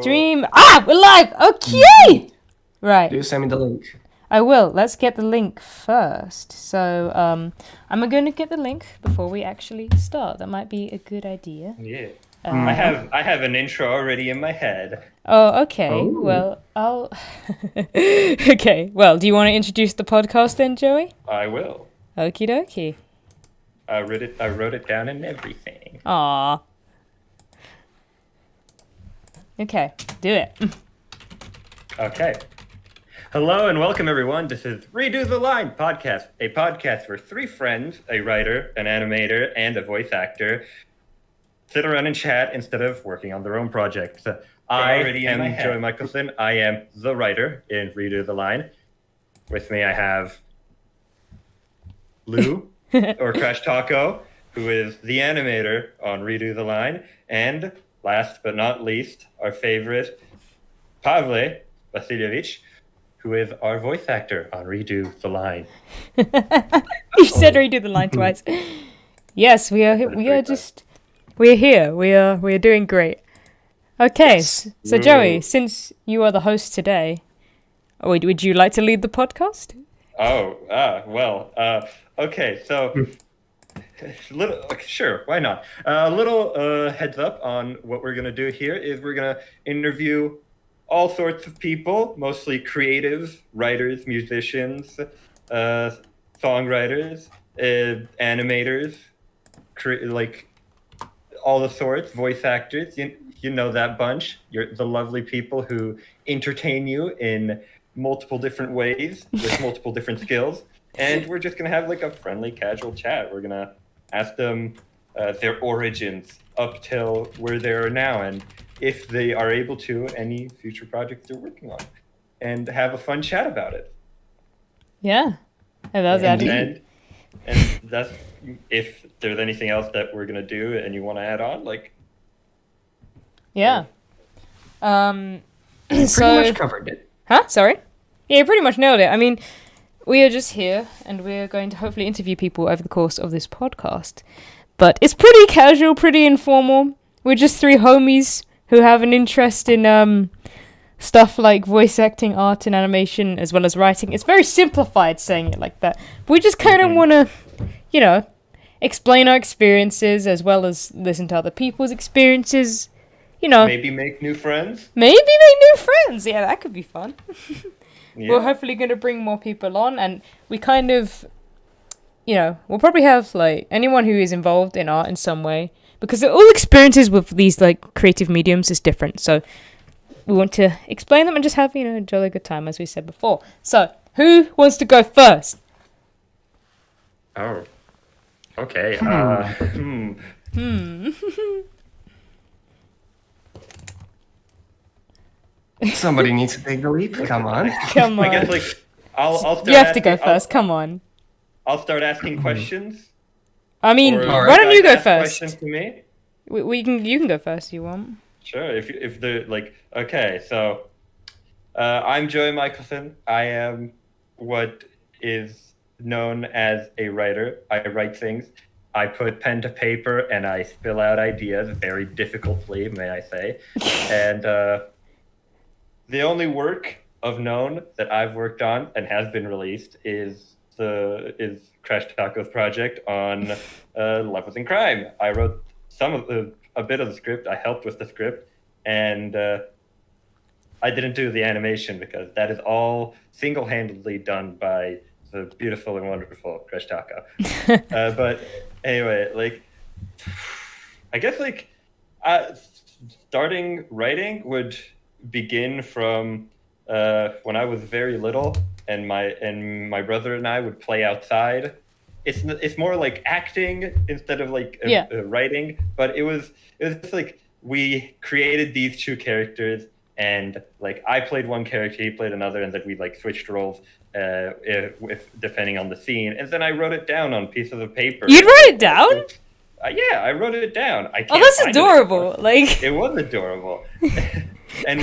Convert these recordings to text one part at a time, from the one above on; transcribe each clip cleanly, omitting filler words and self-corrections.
stream. Ah, we're live. Okay. Right. Do send me the link. I will. Let's get the link first. So, I'm going to get the link before we actually start. That might be a good idea. Yeah. I have an intro already in my head. Oh, okay. Oh. Well, I'll. Okay. Well, do you want to introduce the podcast then, Joey? I will. Okie dokie. I wrote it down and everything. Aw. Okay. Do it. Okay. Hello and welcome everyone. This is Redo the Line podcast, a podcast where three friends, a writer, an animator, and a voice actor, sit around and chat instead of working on their own projects. I am Joey Michelson. I am the writer in Redo the Line. With me I have Lou, or Crash Taco, who is the animator on Redo the Line, and last but not least, our favorite, Pavle Vasilyevich, who is our voice actor on Redo the Line. You said redo the line twice. Yes, we are here. We are doing great. Okay, Yes. so Joey, since you are the host today, would you like to lead the podcast? Okay, so sure, why not? A little heads up on what we're gonna do here is we're gonna interview all sorts of people, mostly creatives, writers, musicians, songwriters, animators, like all the sorts, voice actors. You know that bunch. You're the lovely people who entertain you in multiple different ways with multiple different skills. And we're just going to have like a friendly, casual chat. We're going to ask them their origins up till where they are now and if they are able to, any future projects they're working on. And have a fun chat about it. Yeah, and that's And that's, if there's anything else that we're going to do and you want to add on, like... yeah. Pretty So, much covered it. huh? Sorry. Yeah, you pretty much nailed it. I mean, we are just here, and we're going to hopefully interview people over the course of this podcast. But it's pretty casual, pretty informal. We're just three homies who have an interest in stuff like voice acting, art, and animation, as well as writing. It's very simplified saying it like that. We just kind of want to, explain our experiences as well as listen to other people's experiences. Maybe make new friends. Maybe make new friends. Yeah, that could be fun. Yeah. We're hopefully going to bring more people on, and we kind of, we'll probably have, like, anyone who is involved in art in some way, because all experiences with these, like, creative mediums is different, so we want to explain them and just have, a jolly good time, as we said before. So, who wants to go first? Oh. Okay. Somebody needs to take the lead. Come on. Come on. I guess, like, I'll start You have to go asking- first, come on. I'll start asking questions. I mean, Or why don't you go ask questions first? to me? You can go first if you want. Sure. If they're like, okay, so I'm Joey Michelson. I am what is known as a writer. I write things. I put pen to paper and I spill out ideas very difficultly, may I say. And the only work of known that I've worked on and has been released is Crash Taco's project on Levels in Crime. I wrote a bit of the script. I helped with the script, and I didn't do the animation because that is all single-handedly done by the beautiful and wonderful Crash Taco. But anyway, like, I guess like starting writing would begin from when I was very little, and my brother and I would play outside. It's more like acting instead of like writing, but it was just like we created these two characters, and like I played one character, he played another, and then we like switched roles if depending on the scene, and then I wrote it down on pieces of paper. You'd write it down? Yeah, I wrote it down. I can't Oh, that's find it adorable. anymore. Like, It was adorable. And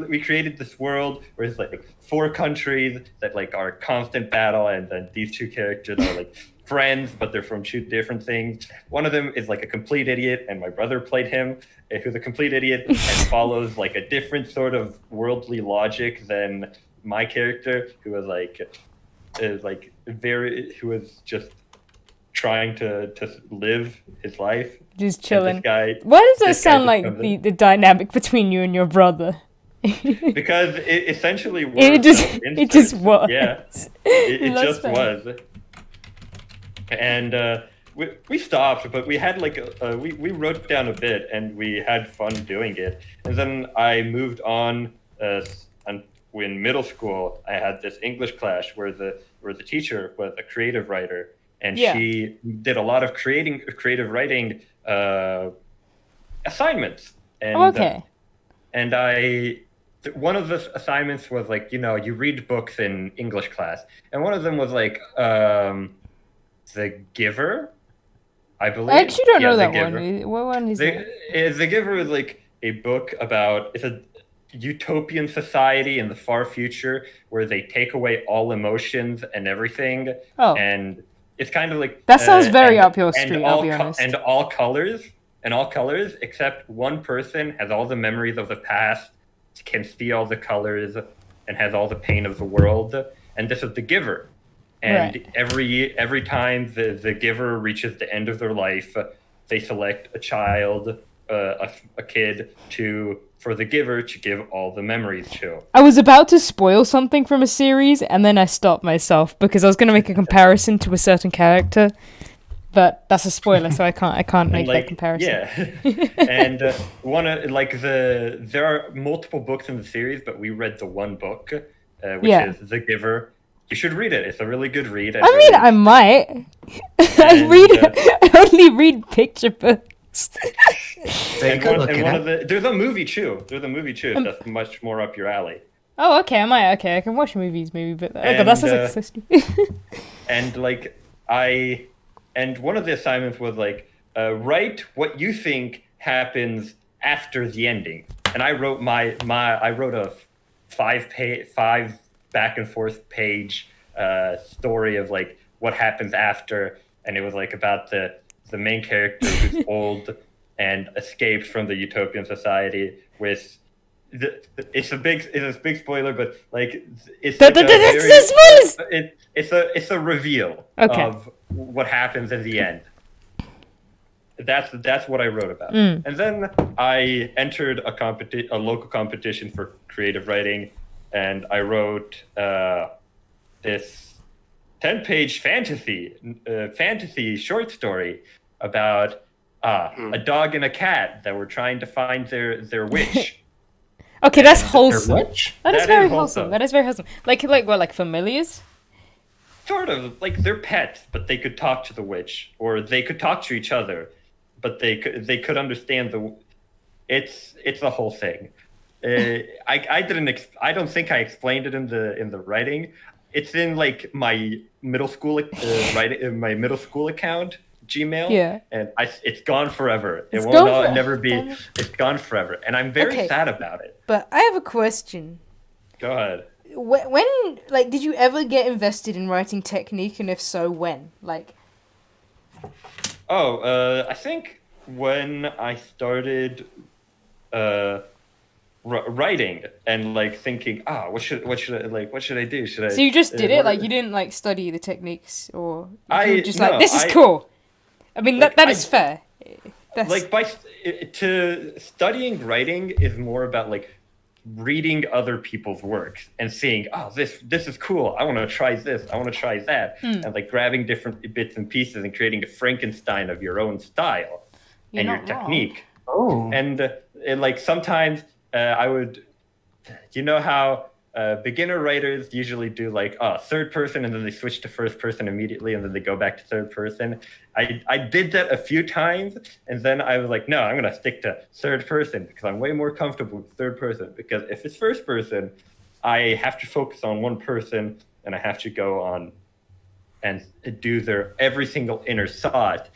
we created this world where it's like 4 countries that like are constant battle, and then these two characters are like friends, but they're from two different things. One of them is like a complete idiot, and my brother played him, who's a complete idiot and follows like a different sort of worldly logic than my character, who was who was just trying to live his life. Just chilling. This guy, Why does that this guy sound just like comes the, in. the dynamic between you and your brother? Because it essentially was. It just was. Yeah, it That's just fair. was. And we stopped, but we had like we wrote down a bit, and we had fun doing it. And then I moved on. In middle school, I had this English class where the teacher was a creative writer, and Yeah. she did a lot of creative writing assignments. And, Okay. and one of the assignments was like, you read books in English class, and one of them was like The Giver, I believe. I actually don't know The that Giver. one. What one is that? The Giver is like a book about it's a utopian society in the far future where they take away all emotions and everything, Oh. and it's kind of like That sounds very and- up your and street, I'll all be co- honest. and all colors except one person has all the memories of the past, can see all the colors, and has all the pain of the world, and this is the Giver. And Right. every time the Giver reaches the end of their life, they select a child, a kid, for the Giver to give all the memories to. I was about to spoil something from a series, and then I stopped myself because I was going to make a comparison to a certain character, but that's a spoiler, so I can't make that comparison. Yeah, and there are multiple books in the series, but we read the one book, which Yeah. is The Giver. You should read it. It's a really good read. I mean, I might. I only read picture books. They could look it up. There's a movie too. That's much more up your alley. Oh, okay, I can watch movies maybe, but oh god, that sounds like so stupid. And one of the assignments was like, write what you think happens after the ending. And I wrote I wrote a five back and forth page story of like what happens after, and it was like about the main character who's old and escapes from the utopian society with. It's a big spoiler, but like it's like it's a reveal of what happens in the end. That's what I wrote about. And then I entered a local competition for creative writing, and I wrote this 10-page fantasy short story about a dog and a cat that were trying to find their witch. Okay, that's wholesome. Witch? That is That very is wholesome. wholesome. That is very wholesome. Like what? Like familiars? Sort of like they're pets, but they could talk to the witch, or they could talk to each other, but they could understand the. It's the whole thing. I don't think I explained it in the writing. It's in like my middle school my middle school account Gmail. Yeah. And it's gone forever. It's It will gone for- never be. It's gone forever, and I'm very Okay. sad about it. But I have a question. Go ahead. When like, did you ever get invested in writing technique, and if so, when? Like, I think when I started writing and like thinking, what should I do? Should I? so you just did it? what- Like, you didn't like study the techniques, or I- you were just no, like, this is I- cool. I mean, like, that is fair. That's like to studying writing is more about like reading other people's works and seeing, this is cool. I want to try this. I want to try that, and like grabbing different bits and pieces and creating a Frankenstein of your own style You're and your not wrong. technique. Oh. And like sometimes I would, how beginner writers usually do like third person, and then they switch to first person immediately, and then they go back to third person. I did that a few times, and then I was like, no, I'm gonna stick to third person because I'm way more comfortable with third person. Because if it's first person, I have to focus on one person, and I have to go on and do their every single inner thought.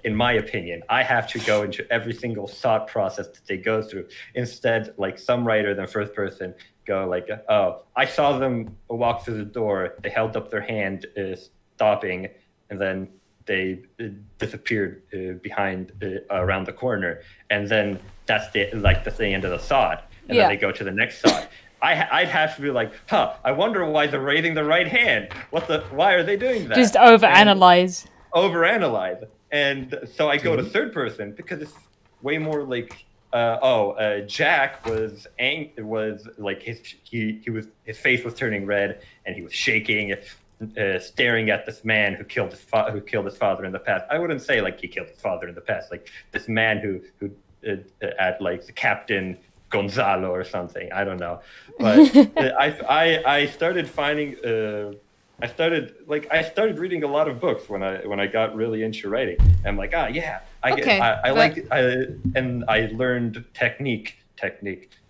In my opinion, I have to go into every single thought process that they go through. Instead, like some writer than first person go like, I saw them walk through the door. They held up their hand, stopping, and then they disappeared behind around the corner, and then that's the end of the thought, and then they go to the next thought. I'd have to be like, I wonder why they're raising the right hand. Why are they doing that? Just overanalyze. And so I go to third person because it's way more like, Jack was like his face was turning red and he was shaking, staring at this man who killed his father in the past. I wouldn't say like he killed his father in the past, like this man who at like the Captain Gonzalo or something. I don't know, but I started finding. I started reading a lot of books when I got really into writing. I'm like, and I learned technique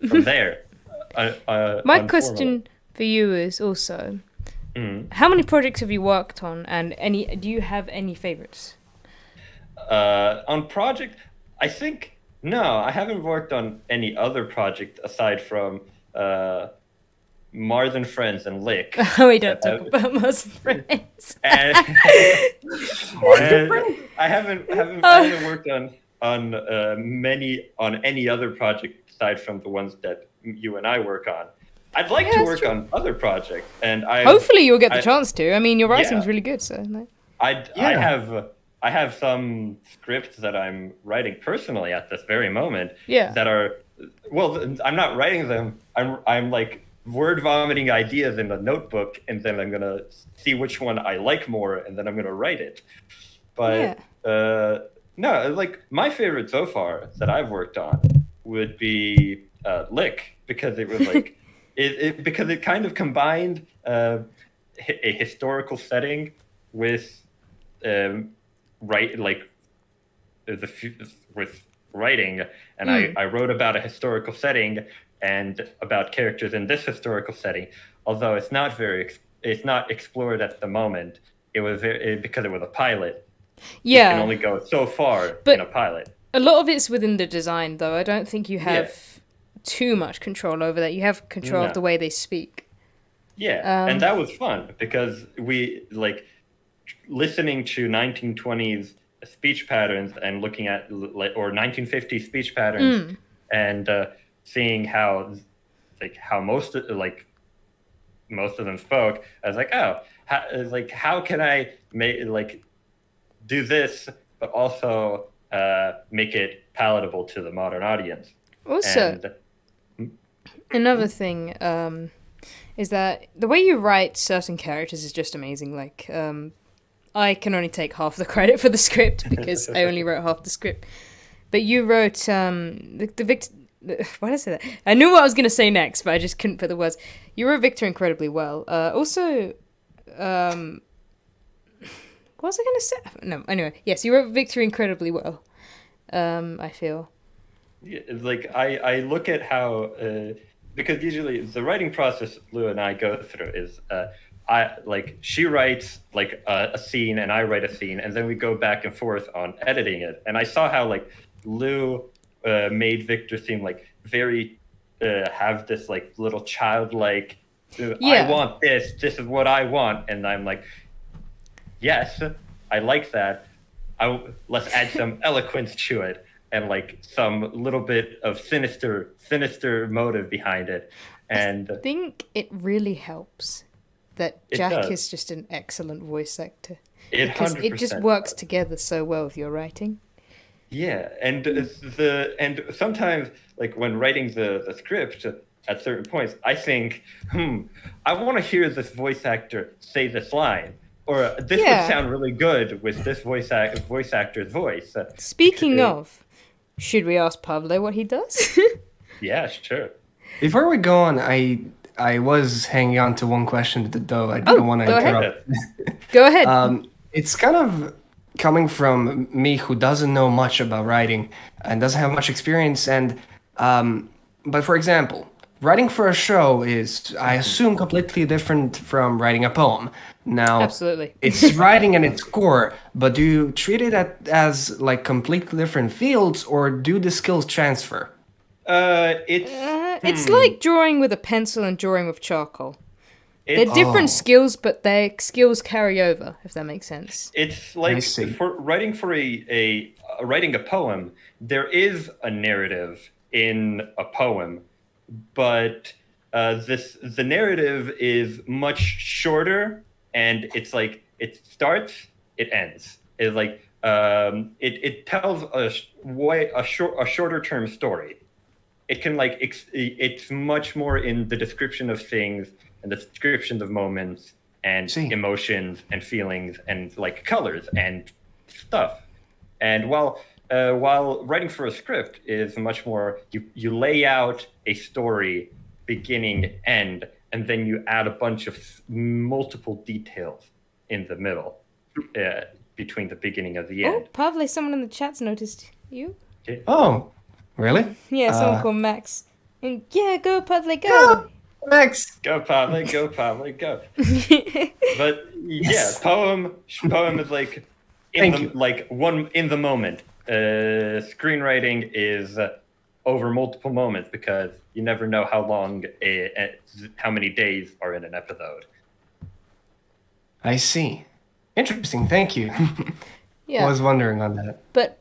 from there. My question for you is also, how many projects have you worked on, and do you have any favorites? On project, I think no, I haven't worked on any other project aside from More Than Friends and Lick. We don't talk about More Than Friends. And I haven't worked on any other project aside from the ones that you and I work on. I'd like to work on other projects, and hopefully you'll get the chance to. I mean, your writing's really good, so. No. I have some scripts that I'm writing personally at this very moment. Yeah. That are, well, I'm not writing them. I'm like word vomiting ideas in a notebook, and then I'm gonna see which one I like more, and then I'm gonna write it. But no, like my favorite so far that I've worked on would be Lick, because it was like because it kind of combined a historical setting with with writing, and I wrote about a historical setting and about characters in this historical setting. Although it's not explored at the moment. It was because it was a pilot. Yeah, you can only go so far in a pilot. A lot of it's within the design, though. I don't think you have too much control over that. You have control of the way they speak. Yeah, and that was fun because we listening to 1920s speech patterns and looking at or 1950s speech patterns and seeing how most of them spoke. I was like, how can I do this but also make it palatable to the modern audience? Also, another thing is that the way you write certain characters is just amazing. I can only take half the credit for the script because I only wrote half the script. But you wrote why did I say that? I knew what I was going to say next, but I just couldn't put the words. You wrote Victor incredibly well. Also, what was I going to say? No, anyway. Yes, you wrote Victor incredibly well, I feel. Yeah, I look at how... because usually the writing process Lou and I go through is... she writes a scene and I write a scene, and then we go back and forth on editing it. And I saw how Lou made Victor seem very have this little childlike I want this is what I want, and I'm like, yes, I like that. Let's add some eloquence to it and some little bit of sinister motive behind it. And I think it really helps that Jack is just an excellent voice actor. Because it just works together so well with your writing. Yeah, and sometimes when writing the script at certain points, I think, I want to hear this voice actor say this line, or this would sound really good with this voice actor's voice. Speaking of, should we ask Pablo what he does? Yeah, sure. Before we go on, I was hanging on to one question, though I didn't want to interrupt. Go ahead. It's kind of coming from me, who doesn't know much about writing and doesn't have much experience. And but for example, writing for a show is, I assume, completely different from writing a poem. Now, absolutely, it's writing and its core. But do you treat it as completely different fields, or do the skills transfer? It's like drawing with a pencil and drawing with charcoal. They're different skills, but their skills carry over, if that makes sense. It's like for writing writing a poem, there is a narrative in a poem, but the narrative is much shorter, and it's like it starts, it ends. It's like it tells a shorter term story. It can like it's much more in the description of things and the description of moments and emotions and feelings and like colors and stuff. And while writing for a script is much more, you lay out a story beginning, end, and then you add a bunch of multiple details in the middle between the beginning and the end. Oh, Pavle, someone in the chat's noticed you. Okay. Oh, really? Yeah, someone called Max. And yeah, go Pavle, go! Max! Go Pavle, go Pavle, go. But Yes. poem is like in the moment. Screenwriting is over multiple moments because you never know how long how many days are in an episode. I see. Interesting, thank you. Yeah. I was wondering on that. But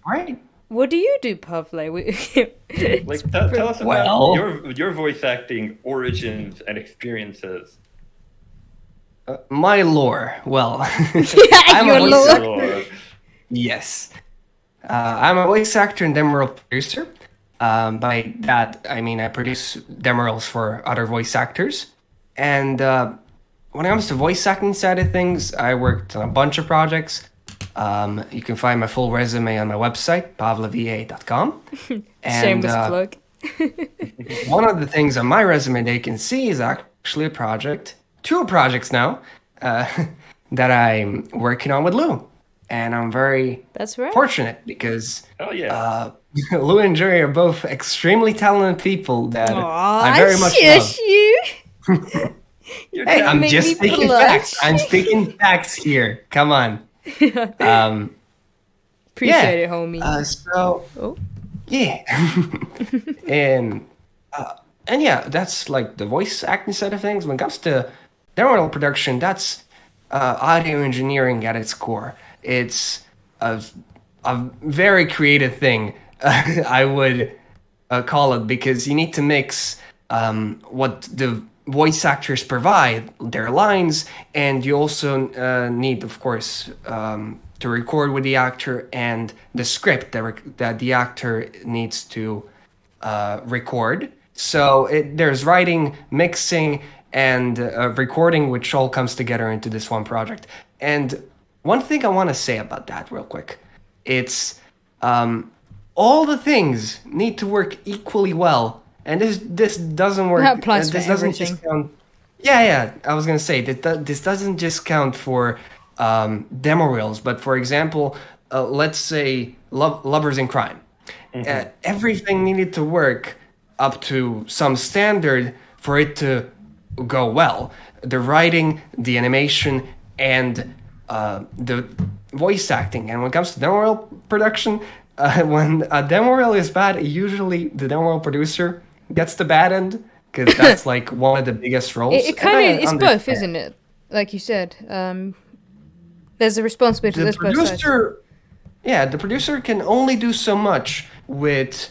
Right. what do you do, Pavle? Like tell us Well- about your voice acting origins and experiences. My lore. Well, Yeah, your voice lore. actor. Lore. Yes. I'm a voice actor and demo reel producer. By that, I mean I produce demo reels for other voice actors. And when it comes to voice acting side of things, I worked on a bunch of projects. You can find my full resume on my website, pavleva.com. Shameless plug. One of the things on my resume that you can see is actually two projects now, that I'm working on with Lou. And I'm very That's right. fortunate because Oh yeah. Lou and Jerry are both extremely talented people that Aw, I very much shush love. you. Hey, I'm make just me speaking blush. facts. I'm speaking facts here. Come on. Appreciate it, homie. So Oh. yeah, and yeah, that's like the voice acting side of things. When it comes to demo production, that's audio engineering at its core. It's a very creative thing, I would call it, because you need to mix what the voice actors provide, their lines, and you also need, of course, to record with the actor and the script that the actor needs to record. So there's writing, mixing, and recording, which all comes together into this one project. And one thing I want to say about that real quick, it's all the things need to work equally well, and this doesn't work. That applies for this doesn't everything. just count. Yeah. I was gonna say that this doesn't just count for demo reels, but for example, let's say Lovers in Crime. Everything needed to work up to some standard for it to go well. The writing, the animation, and the voice acting. And when it comes to demo reel production, when a demo reel is bad, usually the demo reel producer gets the bad end, because that's like one of the biggest roles. It kind of is both, isn't it? Like you said, there's a responsibility to The this both sides. producer, yeah, the producer can only do so much with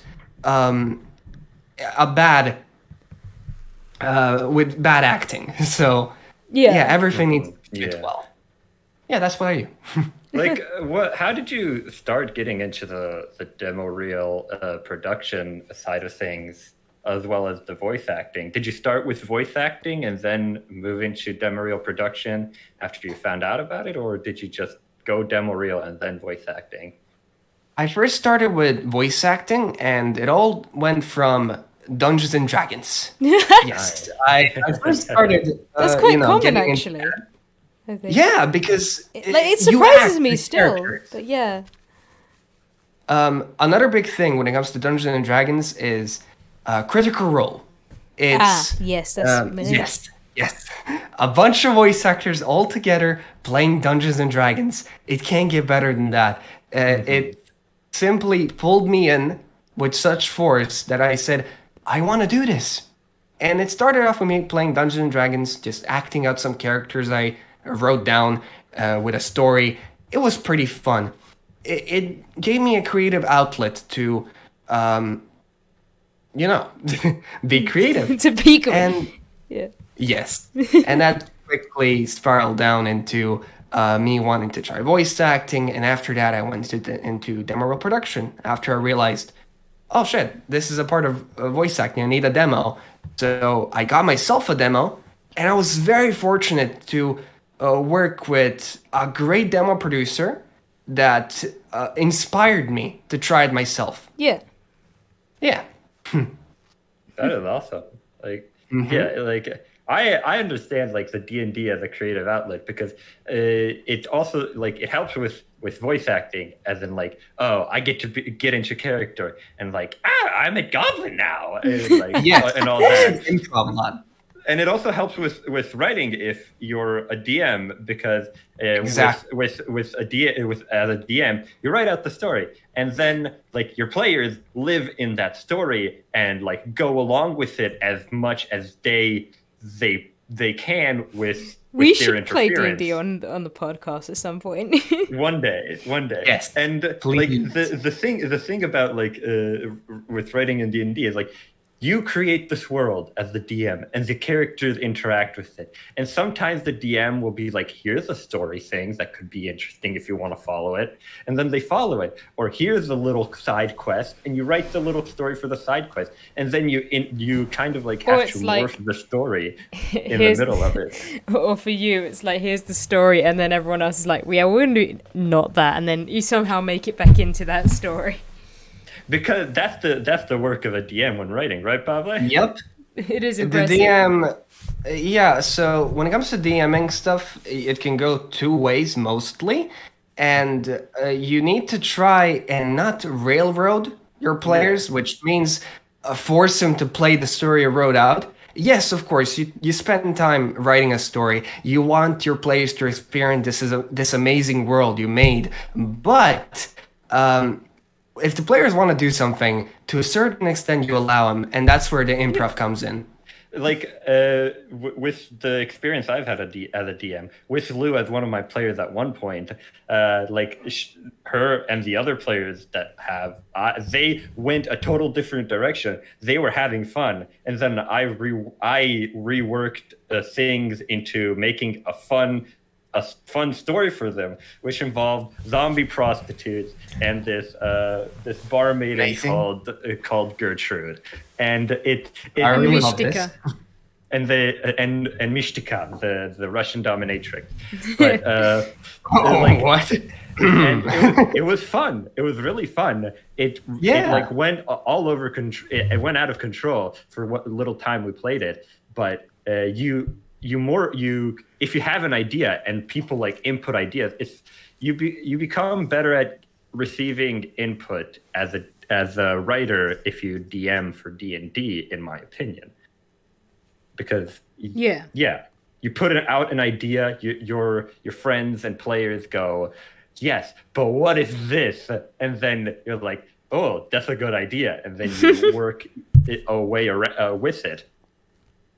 with bad acting. So yeah, everything needs to fit Yeah. well. Yeah, that's what I do. Like how did you start getting into the demo reel production side of things, as well as the voice acting? Did you start with voice acting and then move into demo reel production after you found out about it, or did you just go demo reel and then voice acting? I first started with voice acting, and it all went from Dungeons and Dragons. Yes, I first started. That's quite common, getting into actually. that. I think. Yeah, because It you surprises act me with still, characters. but yeah. Another big thing when it comes to Dungeons and Dragons is Critical Role. It's Yes, that's yes. A bunch of voice actors all together playing Dungeons and Dragons. It can't get better than that. It simply pulled me in with such force that I said, I want to do this. And it started off with me playing Dungeons and Dragons, just acting out some characters I wrote down with a story. It was pretty fun. It gave me a creative outlet to, be creative. To peak. And Yeah. yes, and that quickly spiraled down into me wanting to try voice acting, and after that, I went into demo reel production. After I realized, oh shit, this is a part of voice acting. I need a demo, so I got myself a demo, and I was very fortunate to work with a great demo producer that inspired me to try it myself. Yeah. Yeah. That is awesome. Like, yeah, like I understand like the D&D as a creative outlet because it also like it helps with voice acting, as in like, oh, I get to get into character and like, I'm a goblin now, and like, Yes. and all that. Improv a lot. And it also helps with writing if you're a DM, because Exactly. with as a DM, you write out the story, and then like your players live in that story and like go along with it as much as they can with We their should play interference. D&D on the podcast at some point. One day. Yes, And please. like the thing about like with writing in D&D is like you create this world as the DM and the characters interact with it. And sometimes the DM will be like, here's a story thing that could be interesting if you want to follow it. And then they follow it. Or here's a little side quest, and you write the little story for the side quest. And then you kind of like Or have it's to like, morph the story in the here's- middle of it. Or for you, it's like, here's the story, and then everyone else is like, yeah, we're going to do not that, and then you somehow make it back into that story. Because that's the work of a DM when writing, right, Pavle? Yep. It is The impressive. DM, yeah, so when it comes to DMing stuff, it can go two ways mostly. And you need to try and not railroad your players, which means force them to play the story you wrote out. Yes, of course, you spend time writing a story. You want your players to experience this amazing world you made. But if the players want to do something, to a certain extent, you allow them, and that's where the improv comes in. Like with the experience I've had as a DM, with Lou as one of my players at one point, like her and the other players that have, they went a total different direction. They were having fun, and then I reworked things into making a fun story for them, which involved zombie prostitutes and this bar maiden Amazing. called Gertrude, and it I really love Mystica. this. and Mishtika, the Russian dominatrix. But What? and it was fun. It was really fun. It like went all over control. It went out of control for what little time we played it. But if you have an idea and people like input ideas, you become better at receiving input as a writer if you DM for D&D, in my opinion. Because you put out an idea, your friends and players go, yes, but what is this? And then you're like, oh, that's a good idea, and then you work away with it.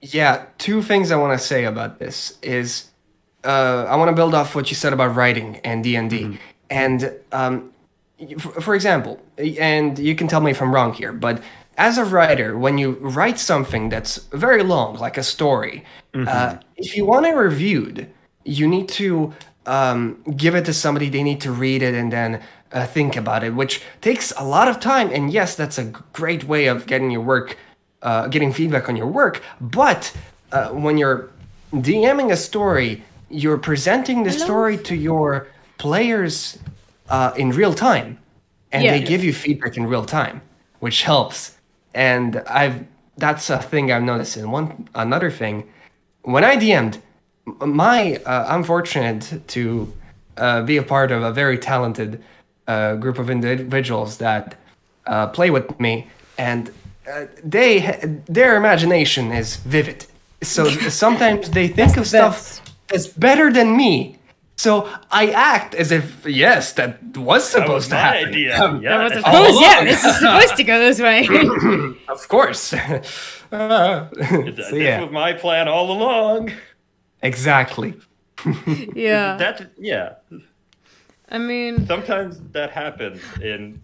Yeah, two things I want to say about this is I want to build off what you said about writing and D&D. And for example, and you can tell me if I'm wrong here, but as a writer, when you write something that's very long, like a story, if you want it reviewed, you need to give it to somebody, they need to read it and then think about it, which takes a lot of time. And yes, that's a great way of getting your work, getting feedback on your work. But when you're DMing a story, you're presenting the story to your players in real time, and they give you feedback in real time, which helps. And that's a thing I've noticed. And another thing, when I DM'd, I'm fortunate to be a part of a very talented group of individuals that play with me, and their imagination is vivid. So sometimes they think of stuff that's better than me. So I act as if, yes, that was supposed to happen. Idea. That was Yeah. of course, this is supposed to go this way. Of course. This was my plan all along. Exactly. Yeah. Yeah. I mean, sometimes that happens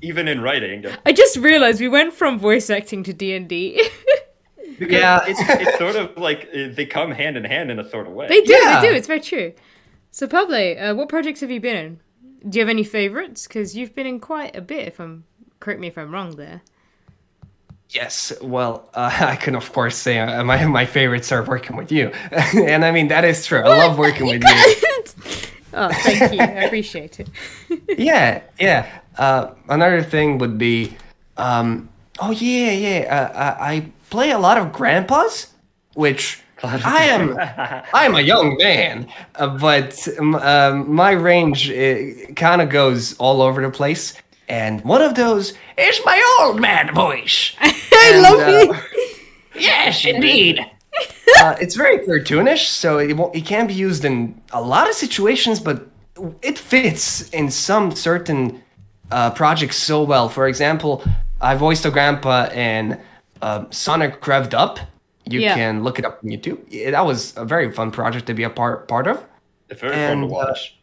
even in writing. I just realized we went from voice acting to D&D. Because it's sort of like they come hand in hand in a sort of way. They do. It's very true. So Pablo, what projects have you been in? Do you have any favorites? Because you've been in quite a bit. Correct me if I'm wrong there. Yes, well, I can of course say my favorites are working with you, and I mean that is true. I love working with you. Oh, thank you. I appreciate it. Yeah. Another thing would be, I play a lot of grandpas, which I am a young man, but my range kind of goes all over the place. And one of those is my old man voice. I love it. Yes, indeed. It's very cartoonish, so it can be used in a lot of situations, but it fits in some certain projects so well. For example, I voiced a grandpa in Sonic Revved Up. You can look it up on YouTube. That was a very fun project to be a part of. It's very fun to watch.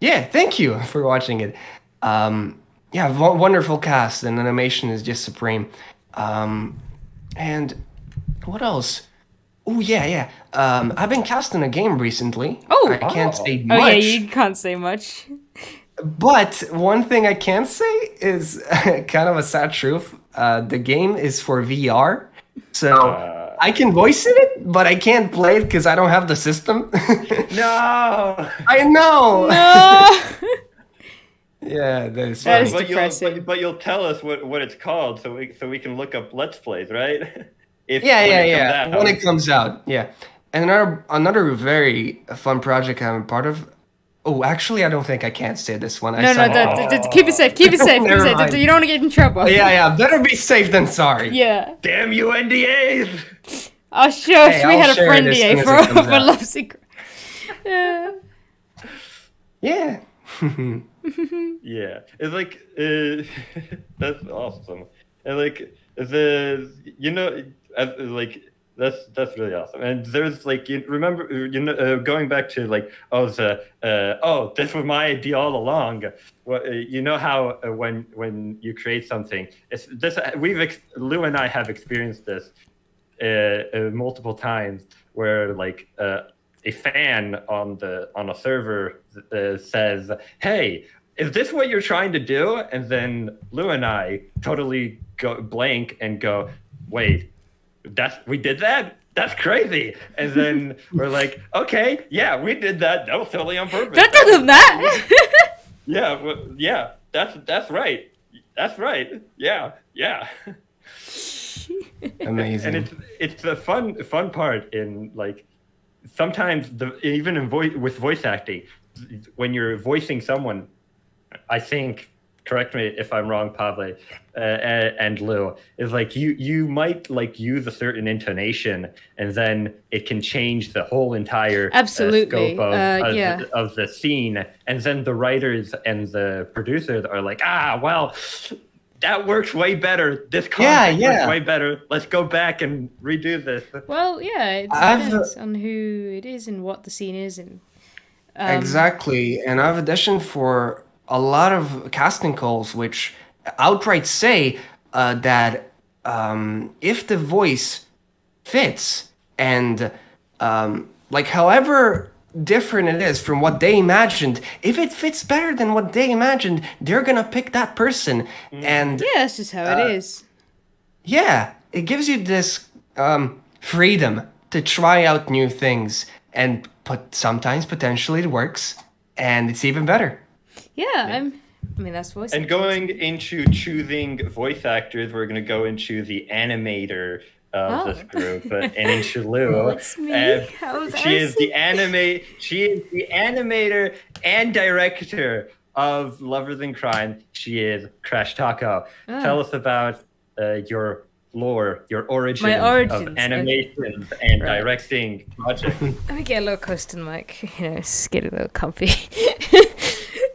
Yeah, thank you for watching it. Wonderful cast, and animation is just supreme. And what else? Oh, yeah. I've been cast in a game recently. I can't say much. Oh, yeah, you can't say much. But one thing I can say is kind of a sad truth. The game is for VR, so I can voice it, but I can't play it because I don't have the system. No! I know! No! Yeah, that is depressing. But you'll tell us what it's called, so we can look up Let's Plays, right? When it comes out, yeah. And another very fun project I'm a part of. Oh, actually, I don't think I can't say this one. No, keep it safe. Keep it safe. You don't want to get in trouble. Yeah. Better be safe than sorry. Yeah. Damn you, NDAs! Oh, shush. We had a friend NDA for Love Secret. Yeah. Yeah, it's like that's awesome, and like that's really awesome. And there's like going back to like this was my idea all along. Well, you know how when you create something, Lou and I have experienced this multiple times where like a fan on a server says, "Hey, is this what you're trying to do?" And then Lou and I totally go blank and go, "Wait, we did that? That's crazy!" And then we're like, "Okay, yeah, we did that. That was totally on purpose." That doesn't matter. Yeah, that's right. That's right. Yeah. Amazing. And it's the fun part in like. Sometimes with voice acting, when you're voicing someone, I think, correct me if I'm wrong, Pavle and Lou, is like you might like use a certain intonation, and then it can change the whole entire absolutely scope of the scene, and then the writers and the producers are like, well, that works way better. This content works way better. Let's go back and redo this. Well, yeah, it depends on who it is and what the scene is. And exactly. And I've auditioned for a lot of casting calls which outright say that if the voice fits and however different it is from what they imagined, if it fits better than what they imagined, they're gonna pick that person. And that's just how it is. Yeah, it gives you this freedom to try out new things, and sometimes potentially it works, and it's even better. I mean, that's voice. And going into choosing voice actors, we're gonna go into the animator of this group, and into Lou. It's me. She is the animator and director of Lovers in Crime. She is Crash Taco. Tell us about your lore, your origins of animation and directing projects. Let me get a little close to the mic, just get a little comfy.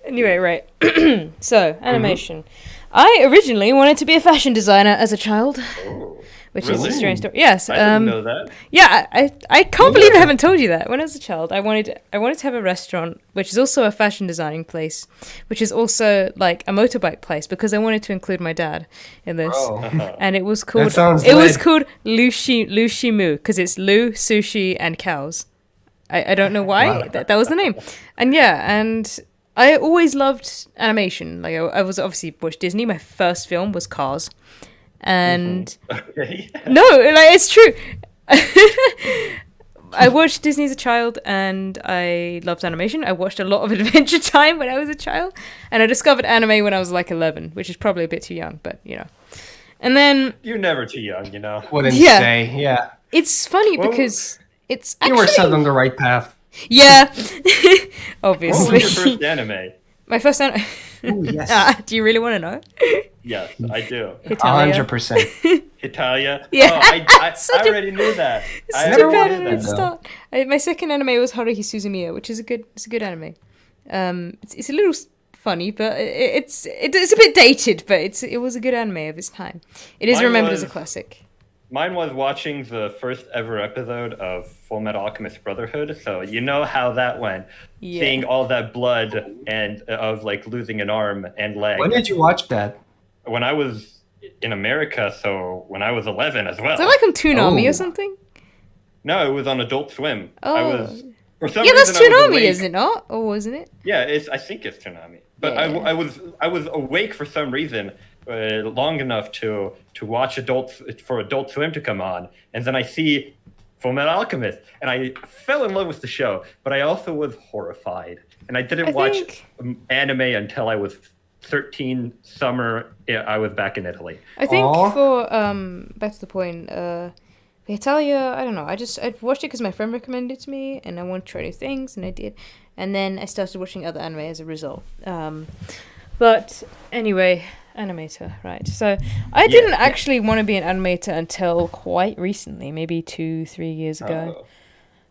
Anyway, right. So, animation. I originally wanted to be a fashion designer as a child. which is a Really? strange story. Yes. I didn't know that. Yeah, I can't believe I haven't told you that. When I was a child, I wanted to have a restaurant, which is also a fashion designing place, which is also like a motorbike place, because I wanted to include my dad in this. Oh. And it was called sounds was lit. called Lushimu, because it's Lu, sushi, and cows. I don't know why Wow. that was the name. And yeah, and I always loved animation. Like I was obviously watched Disney. My first film was Cars. And Okay. no, like it's true. I watched Disney as a child, and I loved animation. I watched a lot of Adventure Time when I was a child, and I discovered anime when I was like 11, which is probably a bit too young, but you know. And then You're never too young, you know. Wouldn't Yeah. say, yeah. it's funny Well, because it's You were actually set on the right path. yeah, What was obviously. your first anime? My first anime. Ooh, yes. Do you really want to know? Yes, I do. Italia. 100%. Italia. Yeah. Oh, I Such a- already knew that. I Such a never bad already watched knew anime that. to though. start. My second anime was Haruhi Suzumiya, which is it's a good anime. It's a little funny, but it's a bit dated, but it was a good anime of its time. It is Mine remembered as a was- classic. Mine was watching the first ever episode of Full Metal Alchemist Brotherhood, so you know how that went. Yeah. Seeing all that blood and of like losing an arm and leg. When did you watch that? When I was in America, so when I was 11 as well. Is that like on Toonami Oh. or something? No, it was on Adult Swim. I Oh. was for some Yeah, that's reason, I was Toonami, awake. is it not? Or wasn't it? Yeah, I think it's Toonami. But Yeah. I was awake for some reason long enough to watch Adult Swim to come on, and then I see Fullmetal Alchemist, and I fell in love with the show. But I also was horrified, and I didn't I watch think- anime until I was 13. Summer, I was back in Italy. I think Aw. for back to the point, Italia, I don't know. I watched it because my friend recommended it to me, and I wanted to try new things, and I did. And then I started watching other anime as a result. But anyway, animator, right? So I didn't actually want to be an animator until quite recently, maybe 2-3 years ago.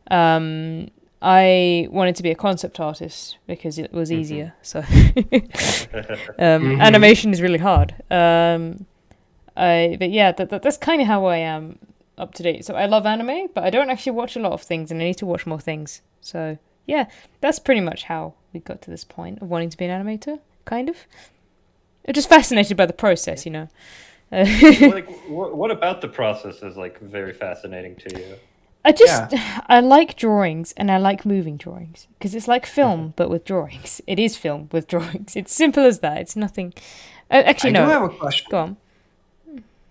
Oh. I wanted to be a concept artist because it was easier. So animation is really hard. But yeah, that's kind of how I am up to date. So I love anime, but I don't actually watch a lot of things, and I need to watch more things. So yeah, that's pretty much how we got to this point of wanting to be an animator, kind of. I'm just fascinated by the process, you know. What about the process is like very fascinating to you? I like drawings, and I like moving drawings because it's like film but with drawings. It is film with drawings. It's simple as that. It's nothing. Actually, I no. do have a question. Go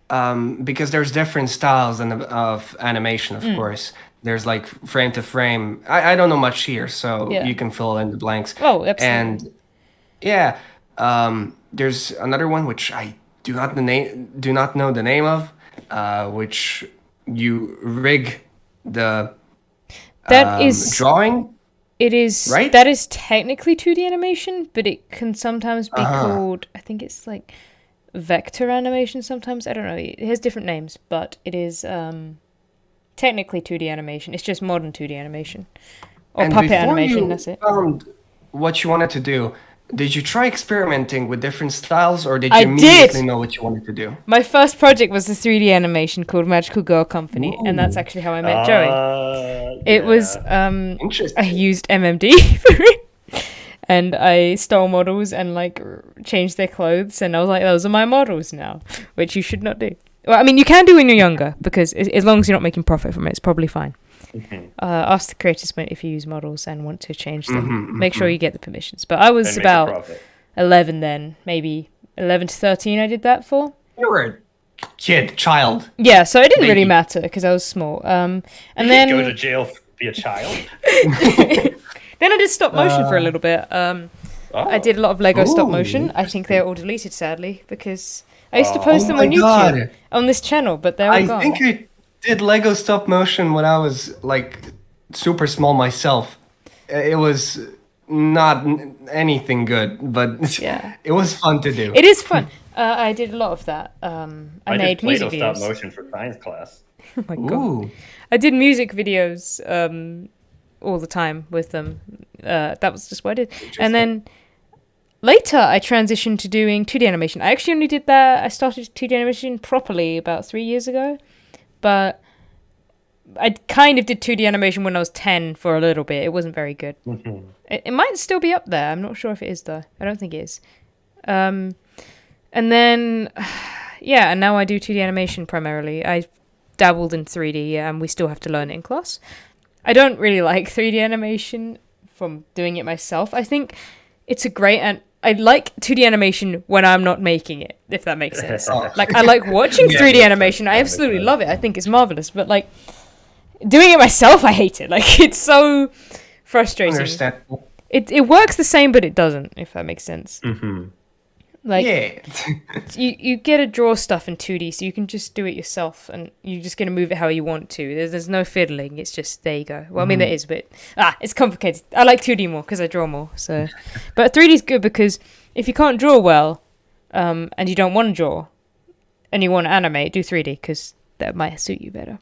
on. Because there's different styles of animation, of course. There's like frame to frame. I don't know much here, so Yeah. you can fill in the blanks. Oh, absolutely. And yeah, there's another one which I do not know the name of, which you rig the That is drawing. It is Right? That is technically 2D animation, but it can sometimes be Uh-huh. called. I think it's like vector animation. Sometimes I don't know. It has different names, but it is technically 2D animation. It's just modern 2D animation or And puppet before animation. you That's it. found what you wanted to do, did you try experimenting with different styles, or did you I immediately did. know what you wanted to do? My first project was a 3D animation called Magical Girl Company, and that's actually how I met Joey. It was Interesting. I used MMD for it, and I stole models and like changed their clothes, and I was like, those are my models now, which you should not do. Well, I mean, you can do when you're younger because as long as you're not making profit from it, it's probably fine. Ask the creators if you use models and want to change them. Make sure you get the permissions. But I was And make a about profit. 11 then, maybe 11 to 13. I did that for. You were a child. Yeah, so it didn't really Maybe. matter because I was small. And You then can't go to jail to be a child. then I did stop motion for a little bit. I did a lot of Lego stop Ooh, motion. I think they're all deleted, sadly, because I used to post Oh them my on YouTube God. on this channel, but they're all I gone. think I did Lego stop motion when I was like super small myself. It was not anything good, but Yeah. it was fun to do. It is fun. I did a lot of that. I made did Play-Doh music stop videos. motion for science class. Oh my god! Ooh. I did music videos all the time with them. That was just what I did. And then later, I transitioned to doing 2D animation. I actually only did that. I started 2D animation properly about 3 years ago. but I kind of did 2D animation when I was 10 for a little bit. It wasn't very good. It might still be up there. I'm not sure if it is, though. I don't think it is. And then, yeah, and now I do 2D animation primarily. I dabbled in 3D, and we still have to learn it in class. I don't really like 3D animation from doing it myself. I think it's a great... and I like 2D animation when I'm not making it, if that makes sense. Like, I like watching 3D animation. I absolutely love it. I think it's marvelous. But, like, doing it myself, I hate it. Like, it's so frustrating. Understandable. It works the same, but it doesn't, if that makes sense. Like, Yeah. you get to draw stuff in 2D, so you can just do it yourself, and you're just going to move it how you want to. There's no fiddling. It's just, there you go. Well, I mean, there is, but it's complicated. I like 2D more because I draw more. So, but 3D is good because if you can't draw well, and you don't want to draw, and you want to animate, do 3D because that might suit you better.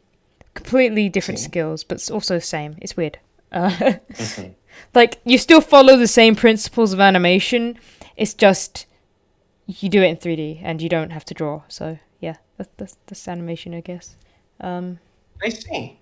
Completely different skills, but it's also the same. It's weird. Like, you still follow the same principles of animation. It's just you do it in 3D and you don't have to draw. So yeah, that's animation, I guess. I see.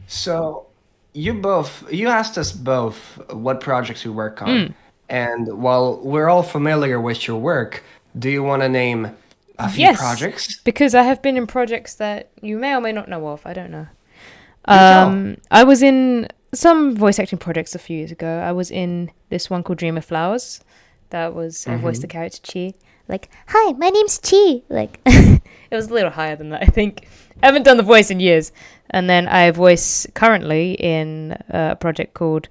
So you asked us both what projects we work on, and while we're all familiar with your work, do you want to name a few projects? Because I have been in projects that you may or may not know of. I don't know. tell. I was in some voice acting projects a few years ago. I was in this one called Dream of Flowers. That was I voiced the character Chi. Like, hi, my name's Chi. Like, it was a little higher than that, I think. I haven't done the voice in years. And then I voice currently in a project called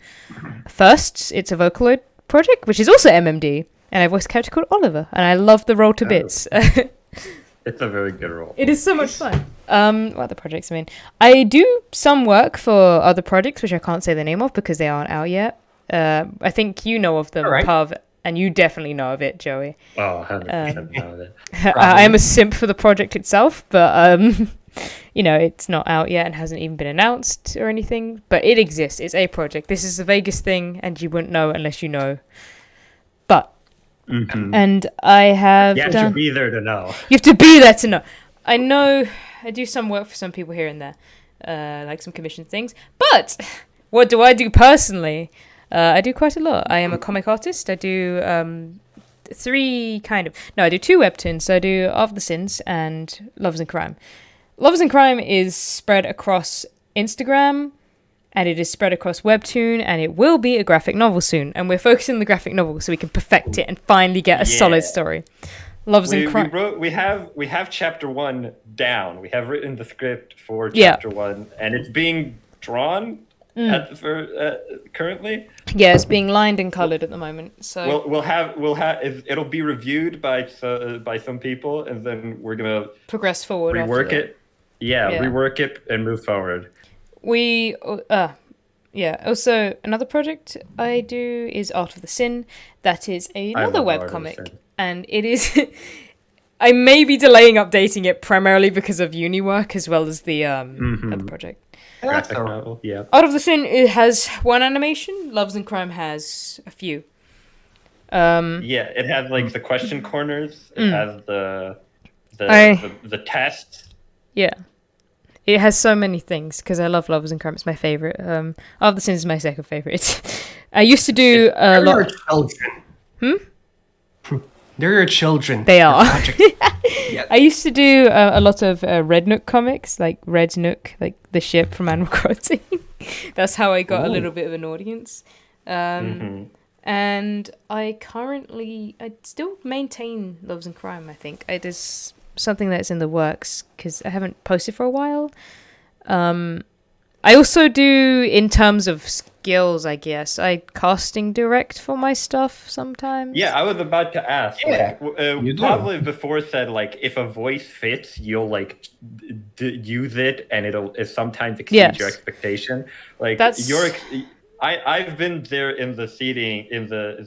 Firsts. It's a Vocaloid project, which is also MMD. And I voiced a character called Oliver. And I love the role to bits. It's a very good role. It is so much fun. What other projects I mean? I do some work for other projects, which I can't say the name of because they aren't out yet. I think you know of them, All right. Pav, and you definitely know of it, Joey. Oh, 100% know that. I am a simp for the project itself, but you know, it's not out yet and hasn't even been announced or anything. But it exists. It's a project. This is a Vegas thing, and you wouldn't know unless you know. But and I have You have done. to be there to know. You have to be there to know. I know I do some work for some people here and there, like some commission things. But what do I do personally? I do quite a lot. I am a comic artist. I do I do 2 webtoons. So I do Of the Sins and Lovers in Crime. Lovers in Crime is spread across Instagram, and it is spread across webtoon, and it will be a graphic novel soon. And we're focusing on the graphic novel so we can perfect it and finally get a solid story. Lovers in Crime. We have chapter 1 down. We have written the script for chapter 1, and it's being drawn currently. Yeah, it's being lined and colored at the moment. So it'll be reviewed by some people, and then we're gonna progress forward. Rework it. Yeah, rework it and move forward. We also another project I do is Art of the Sin. That is another webcomic, and it is. I may be delaying updating it primarily because of uni work as well as the other project. Graphic novel, yeah. Art of the Sin, it has 1 animation. Loves and Crime has a few. It has like the question corners. It has the tests. Yeah. It has so many things because I love Lovers and Crime. It's my favorite. Art of the Sin is my second favorite. I used to do a lot. Children. They're your children. They are. Yes. I used to do a lot of Red Nook comics, like Red Nook, like the ship from Animal Crossing. That's how I got a little bit of an audience. And I still maintain Loves and Crime, I think. It is something that's in the works because I haven't posted for a while. I also do, in terms of skills, I guess, I casting direct for my stuff sometimes. Yeah, I was about to ask. Yeah, like, probably before said, like, if a voice fits, you'll, like, use it, and it'll sometimes exceed your expectation. Like, I've been there in the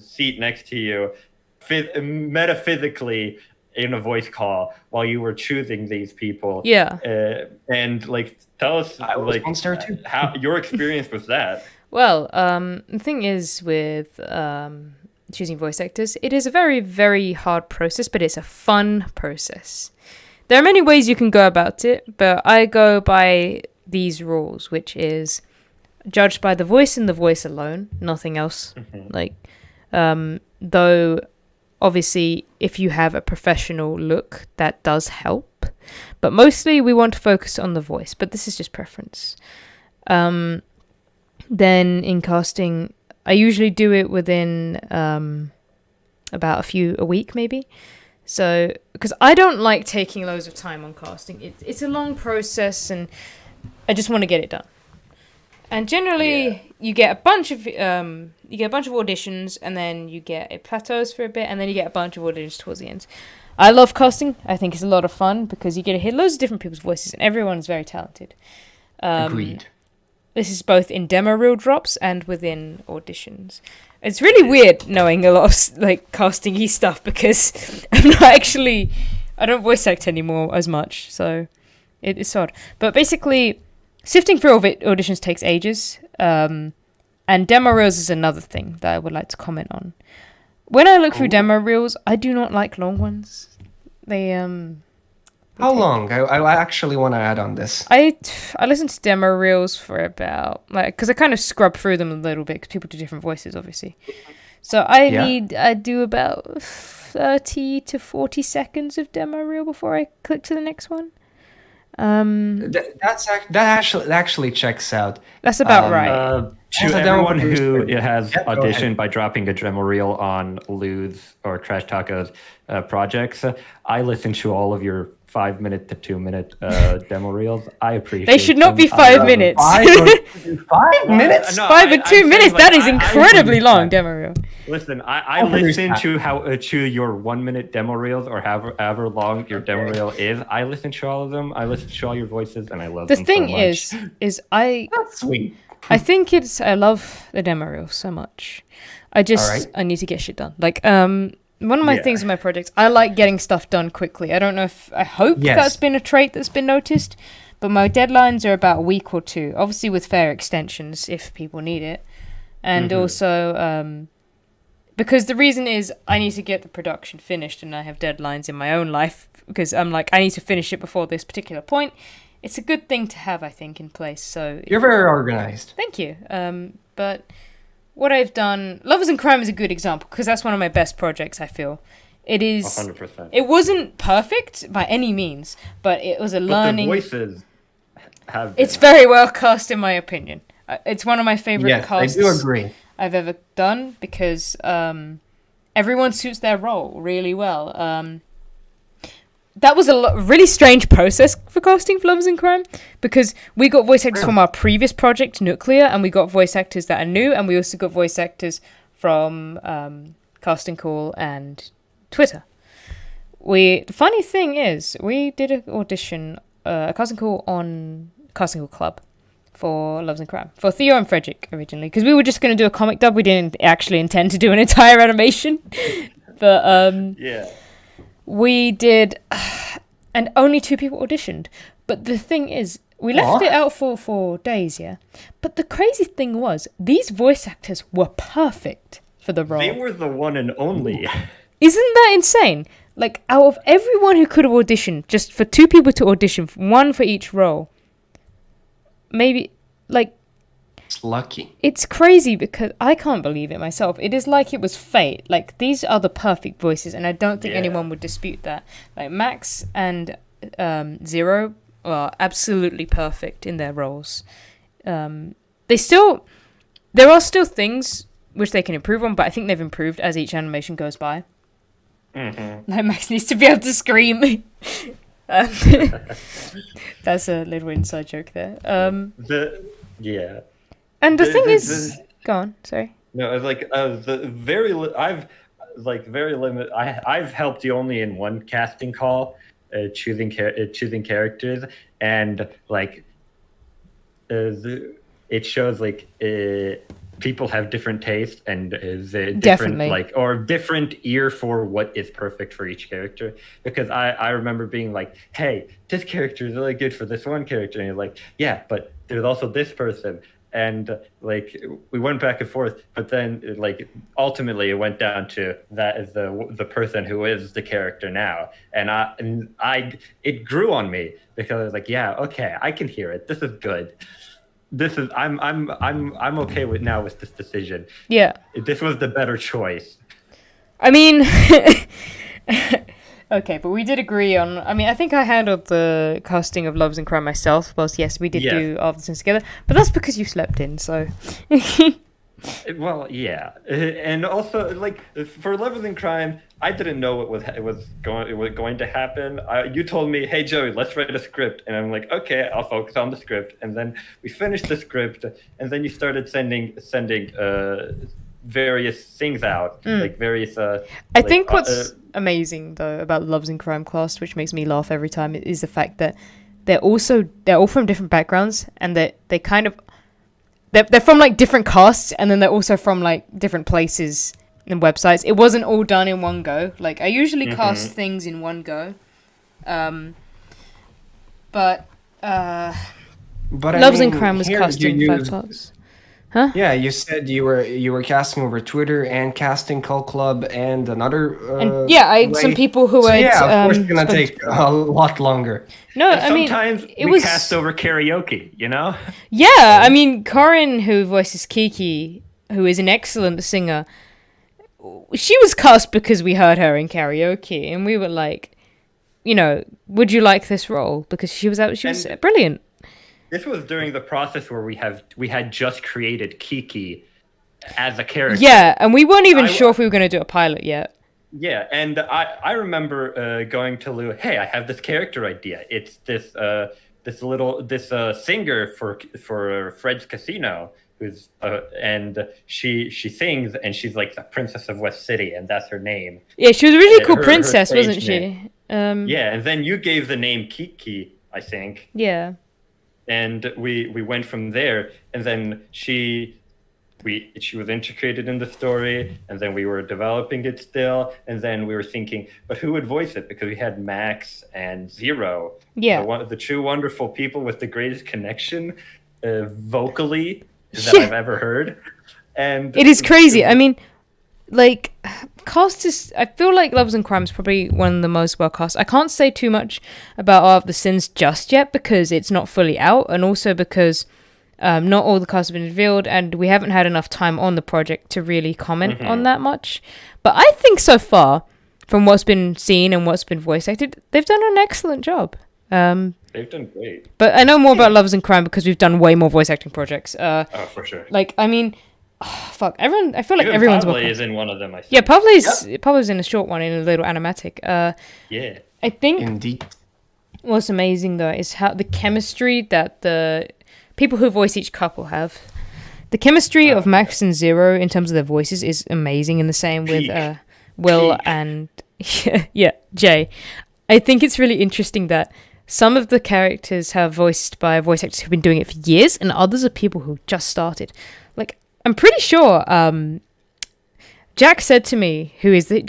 seat next to you, metaphysically, in a voice call while you were choosing these people. Yeah. And like, tell us like how your experience with that. Well, the thing is with choosing voice actors, it is a very, very hard process, but it's a fun process. there are many ways you can go about it, but I go by these rules, which is judged by the voice and the voice alone, nothing else. Like, though, obviously, if you have a professional look, that does help. But mostly, we want to focus on the voice. But this is just preference. Then in casting, I usually do it within about a week, maybe. So, because I don't like taking loads of time on casting. It's a long process, and I just want to get it done. And generally, you get a bunch of auditions, and then you get it plateaus for a bit, and then you get a bunch of auditions towards the end. I love casting. I think it's a lot of fun because you get to hear loads of different people's voices, and everyone's very talented. Agreed. This is both in demo reel drops and within auditions. It's really weird knowing a lot of like casting-y stuff because I don't voice act anymore as much, so it's odd. But basically, sifting through auditions takes ages, and demo reels is another thing that I would like to comment on. When I look through demo reels, I do not like long ones. How long? I actually want to add on this. I listen to demo reels for about, because I kind of scrub through them a little bit because people do different voices, obviously. So I do about 30 to 40 seconds of demo reel before I click to the next one. That actually checks out. That's about right. To everyone who has auditioned by dropping a demo reel on Luz or Trash Tacos projects, I listen to all of your 5-minute to 2-minute demo reels. I appreciate they should not be 5 minutes. 5 minutes? No, 5 and 2 minutes? Like, that is incredibly long demo reel. Listen, I listen to your 1-minute demo reels or however long your demo reel is. I listen to all of them. I listen to all your voices, and I love them so much. The thing is That's sweet. I think I love the demo reel so much. I need to get shit done. Like, one of my things in my projects, I like getting stuff done quickly. I hope that's been a trait that's been noticed, but my deadlines are about a week or two, obviously with fair extensions if people need it. And also, because the reason is I need to get the production finished and I have deadlines in my own life because I'm like, I need to finish it before this particular point. It's a good thing to have, I think, in place. So you're very organized. Thank you. But what I've done, Lovers in Crime is a good example because that's one of my best projects. I feel it is 100%. It wasn't perfect by any means, but it was a learning. The voices have. It's very well cast, in my opinion. It's one of my favorite casts. I do agree. I've ever done because everyone suits their role really well. That was a really strange process for casting for Lovers in Crime because we got voice actors from our previous project, Nuclear, and we got voice actors that are new, and we also got voice actors from Casting Call and Twitter. The funny thing is, we did an audition, a Casting Call on Casting Call Club for Lovers in Crime, for Theo and Frederick originally, because we were just going to do a comic dub. We didn't actually intend to do an entire animation, but we did, and only 2 people auditioned. But the thing is, we left it out for 4 days, But the crazy thing was, these voice actors were perfect for the role. They were the one and only. Isn't that insane? Like, out of everyone who could have auditioned, just for 2 people to audition, 1 for each role, maybe, like... It's lucky. It's crazy because I can't believe it myself. It is like it was fate. Like, these are the perfect voices, and I don't think anyone would dispute that. Like, Max and Zero are absolutely perfect in their roles. There are still things which they can improve on, but I think they've improved as each animation goes by. Like, Max needs to be able to scream. That's a little inside joke there. And the thing is, go on. Sorry. No, it's like I've helped you only in one casting call, choosing characters, and like it shows like people have different tastes and different Definitely. or different ear for what is perfect for each character. Because I remember being like, hey, this character is really good for this one character, and you're like, yeah, but there's also this person. and like we went back and forth, but then like ultimately it went down to that is the person who is the character now, and I it grew on me because I was like, yeah, okay, I can hear it. This is good. This is I'm okay with this decision. Yeah. This was the better choice. I mean, okay, but we did agree on. I mean, I think I handled the casting of Loves and Crime myself. Whilst yes, we did do all the things together, but that's because you slept in. So. Well, yeah, and also like for Loves and Crime, I didn't know what was going to happen. You told me, "Hey Joey, let's write a script," and I'm like, "Okay, I'll focus on the script." And then we finished the script, and then you started sending various things out, like various. I think what's amazing though about Loves and Crime cast, which makes me laugh every time, is the fact that they're all from different backgrounds, and that they kind of. They're from like different casts, and then they're also from like different places and websites. It wasn't all done in one go. Like I usually cast things in one go, but Loves and Crime was cast in 5 parts. Huh? Yeah, you said you were casting over Twitter and casting Cult Club and another. And yeah, I had some people who of course, it's gonna take a lot longer. No, and I mean, sometimes we cast over karaoke, you know. Yeah, I mean, Corin, who voices Kiki, who is an excellent singer, she was cast because we heard her in karaoke, and we were like, you know, would you like this role? Because she was brilliant. This was during the process where we had just created Kiki as a character. Yeah, and we weren't even sure if we were going to do a pilot yet. Yeah, and I remember going to Lou, hey, I have this character idea. It's this singer for Fred's Casino, who's and she sings, and she's like the Princess of West City, and that's her name. Yeah, she was a really cool princess, wasn't she? Yeah, and then you gave the name Kiki, I think. Yeah. And we went from there, and then she was integrated in the story, and then we were developing it still, and then we were thinking, but who would voice it? Because we had Max and Zero, the two wonderful people with the greatest connection vocally that I've ever heard, and it is crazy. I mean, like, cast is. I feel like Loves and Crime is probably one of the most well cast. I can't say too much about Art of the Sins just yet because it's not fully out, and also because not all the cast have been revealed, and we haven't had enough time on the project to really comment on that much. But I think so far, from what's been seen and what's been voice acted, they've done an excellent job. They've done great. But I know more about Loves and Crime because we've done way more voice acting projects. Oh, for sure. Like, I mean. Oh, fuck, everyone. I feel like everyone's. Pavle is in one of them. I think. Yeah, Pavle's in a short one, in a little animatic. Yeah. I think. Indeed. What's amazing though is how the chemistry that the people who voice each couple have. The chemistry of Max and Zero in terms of their voices is amazing, and the same with Will and Jay. I think it's really interesting that some of the characters have voiced by voice actors who've been doing it for years, and others are people who just started. Like, I'm pretty sure Jack said to me, who is the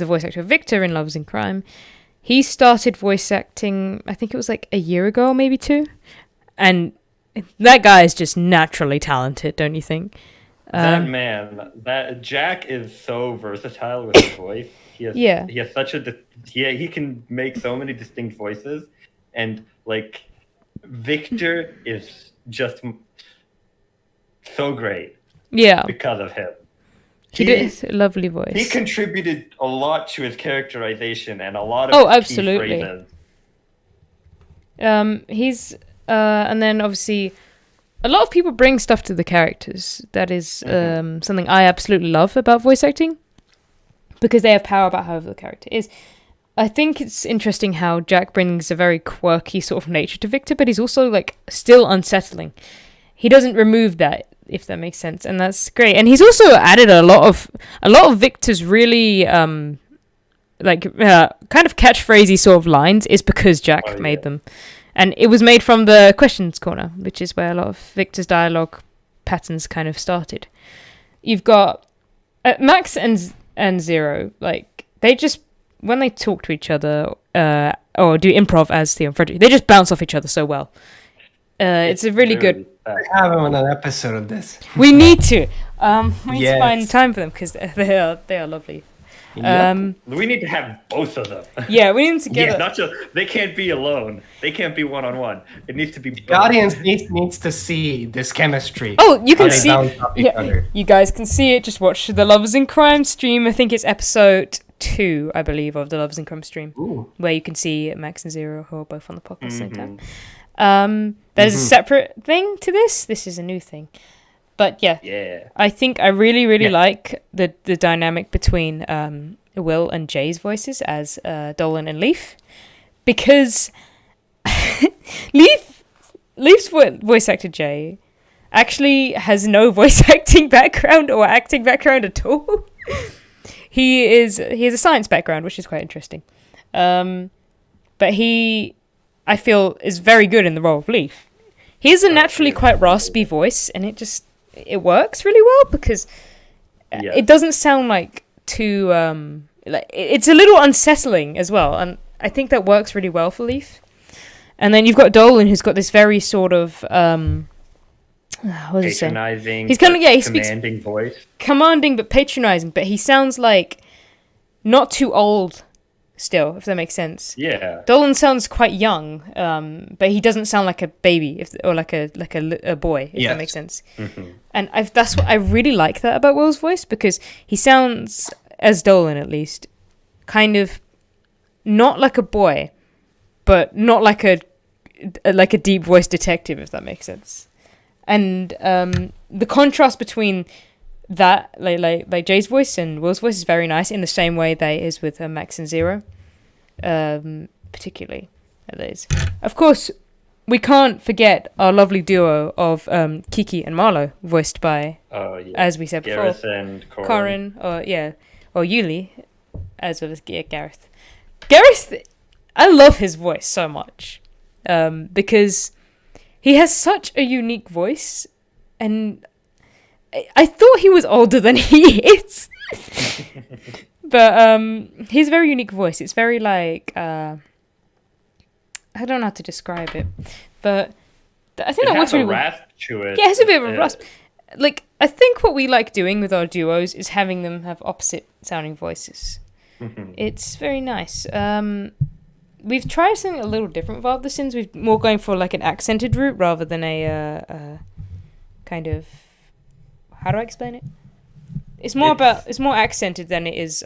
voice actor of Victor in Loves and Crime, he started voice acting, I think it was like a year ago, maybe 2. And that guy is just naturally talented, don't you think? That Jack is so versatile with his voice. He has such he can make so many distinct voices, and like Victor is just so great. Yeah, because of him. He did a lovely voice. He contributed a lot to his characterization and a lot of key phrases. He's and then obviously a lot of people bring stuff to the characters. That is something I absolutely love about voice acting, because they have power about how the character is. I think it's interesting how Jack brings a very quirky sort of nature to Victor, but he's also like still unsettling. He doesn't remove that, if that makes sense, and that's great. And he's also added a lot of Victor's really kind of catchphrasey sort of lines is because Jack made them, and it was made from the Questions Corner, which is where a lot of Victor's dialogue patterns kind of started. You've got Max and Zero, like they just when they talk to each other or do improv as Theo and Frederick, they just bounce off each other so well. It's a really good Have him on an episode of this. We need to. We need to Yes. find time for them because they are lovely. Yep. We need to have both of them. Yeah, we need them together. Not just they can't be alone. They can't be one-on-one. It needs to be both. The audience needs to see this chemistry. Oh, you How can they see. bounce off each Yeah, other. you guys can see it. Just watch the Lovers in Crime stream. I think it's episode 2, I believe, of the Lovers in Crime stream, Ooh. where you can see Max and Zero, who are both on the podcast at the same time. There's a separate thing to this. This is a new thing. But yeah, Yeah. I think I really like the dynamic between Will and Jay's voices as Dolan and Leaf, because Leaf's voice actor Jay actually has no voice acting background or acting background at all. He has a science background, which is quite interesting. But he, I feel, is very good in the role of Leaf. He has a naturally quite raspy voice, and it works really well because it doesn't sound like too it's a little unsettling as well, and I think that works really well for Leaf. And then you've got Dolan, who's got this very sort of what is it saying? Patronizing. He's kind of he speaks commanding voice. commanding but patronizing, but he sounds like not too old still, if that makes sense. Yeah. Dolan sounds quite young, but he doesn't sound like a baby or like a boy, if that makes sense. Mm-hmm. And that's what I really like that about Will's voice, because he sounds, as Dolan at least, kind of not like a boy, but not like a deep voice detective, if that makes sense. And the contrast between that, like Jay's voice and Will's voice, is very nice in the same way that it is with Max and Zero, particularly. Of course, we can't forget our lovely duo of Kiki and Marlo, voiced by, as we said before, Gareth and Corin, or Yuli, as well as Gareth. Gareth, I love his voice so much, because he has such a unique voice, and I thought he was older than he is. But his very unique voice, it's very like I don't know how to describe it, but I think that works really well. Rasp to it. Yeah, it has a bit of a rasp. Like, I think what we like doing with our duos is having them have opposite sounding voices. It's very nice. We've tried something a little different with Of the Sins. We've more going for like an accented route rather than a kind of, how do I explain it? It's more accented than it is.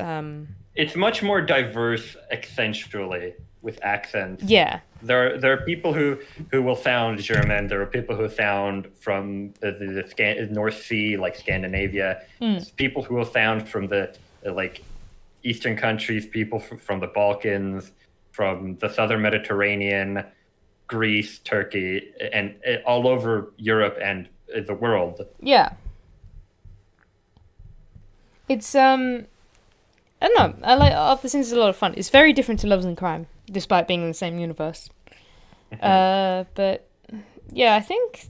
It's much more diverse accentually with accents. Yeah. There are people who will sound German. There are people who sound from the North Sea, like Scandinavia. People who will sound from the like Eastern countries. People from the Balkans, from the Southern Mediterranean, Greece, Turkey, and all over Europe and the world. Yeah. It's I don't know. I like Of the Sins is a lot of fun. It's very different to Lovers in Crime, despite being in the same universe. But yeah, I think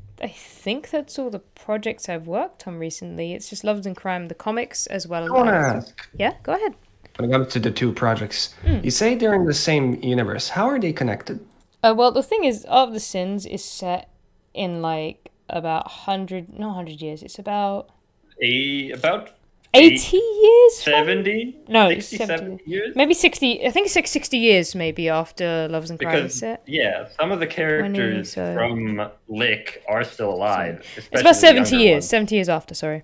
that's all the projects I've worked on recently. It's just Lovers in Crime, the comics, as well as. I want to ask. Yeah, go ahead. When it comes to the two projects, you say they're in the same universe. How are they connected? Well, the thing is, Of the Sins is set in like about 100 years. It's about About 80 years? 70? No, 60, 70. 70 years? Maybe 60. I think it's like 60 years maybe after Lovers in Crime is Because, set. yeah, some of the characters 20, so- from Lick are still alive. It's about especially the 70 younger years. ones. 70 years after, sorry.